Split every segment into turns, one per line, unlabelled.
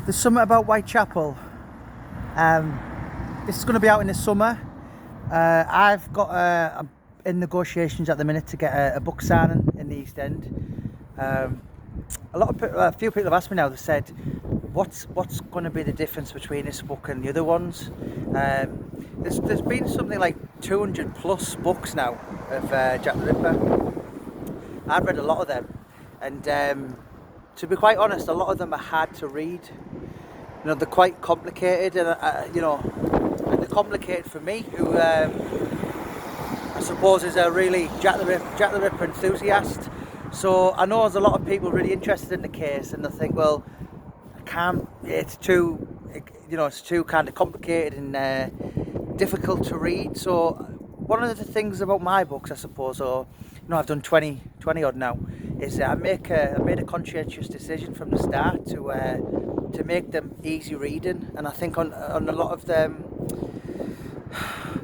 There's Something About Whitechapel. This is going to be out in the summer. I'm in negotiations at the minute to get a book signing in the East End. A few people have asked me now. They said, "What's going to be the difference between this book and the other ones?" There's been something like 200 plus books now of Jack the Ripper. I've read a lot of them, and to be quite honest, a lot of them are hard to read. You know, they're quite complicated, and and they're complicated for me, who I suppose is a really Jack the Ripper enthusiast. So I know there's a lot of people really interested in the case, and they think, well, it's too kind of complicated and difficult to read. So one of the things about my books, I suppose, I've done 20 odd now, is I made a conscientious decision from the start to make them easy reading. And I think on a lot of them,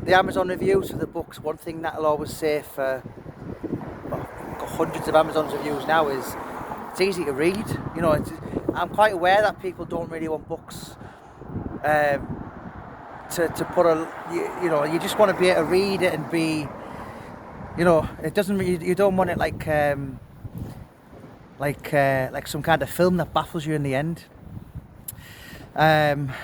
the Amazon reviews of the books, one thing that I'll always say for got hundreds of Amazon reviews now is it's easy to read. You know, I'm quite aware that people don't really want books to put you just want to be able to read it and be, it doesn't, you don't want it like some kind of film that baffles you in the end.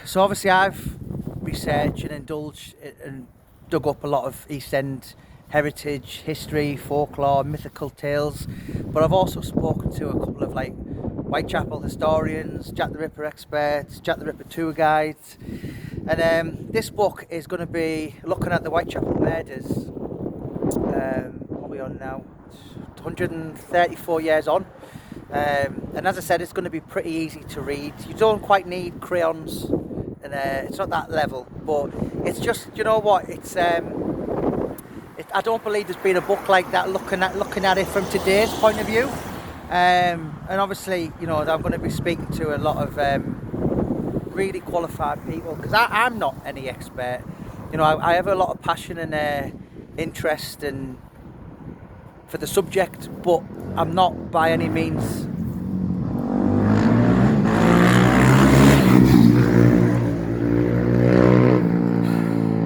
So obviously I've researched and indulged and dug up a lot of East End heritage, history, folklore, mythical tales, but I've also spoken to a couple of Whitechapel historians, Jack the Ripper experts, Jack the Ripper tour guides, and this book is going to be looking at the Whitechapel murders. What are we on now? 134 years on. And as I said, it's going to be pretty easy to read. You don't quite need crayons, and it's not that level, but it's just, you know what, it's I don't believe there's been a book like that looking at it from today's point of view. And obviously, I'm going to be speaking to a lot of really qualified people, because I'm not any expert. I have a lot of passion and interest for the subject, but I'm not by any means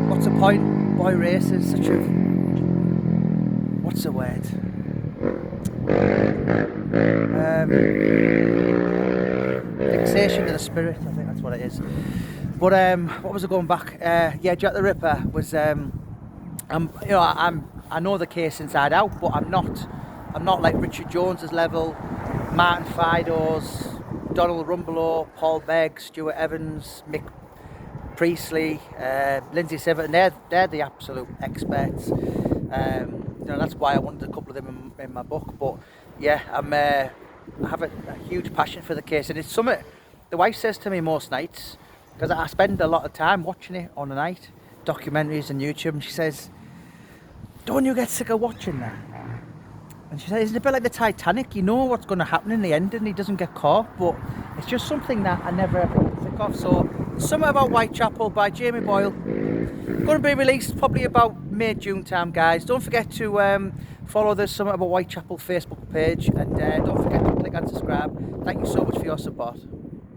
what's the point? Boy races, such a, what's the word? Fixation of the spirit, I think that's what it is. But what was I going back? Yeah, Jack the Ripper was I know the case inside out, but I'm not like Richard Jones's level, Martin Fido's, Donald Rumbelow, Paul Begg, Stuart Evans, Mick Priestley, Lindsay Siverton. They're the absolute experts. That's why I wanted a couple of them in my book. But yeah, I have a huge passion for the case, and it's something the wife says to me most nights, because I spend a lot of time watching it on the night, documentaries and YouTube, and she says, "Don't you get sick of watching that?" And she said, "Isn't it a bit like the Titanic? You know what's going to happen in the end, and he doesn't get caught, but it's just something that I never ever get sick of." So, Something About Whitechapel by Jamie Boyle. Going to be released probably about May, June time, guys. Don't forget to follow the Something About Whitechapel Facebook page, and don't forget to click and subscribe. Thank you so much for your support.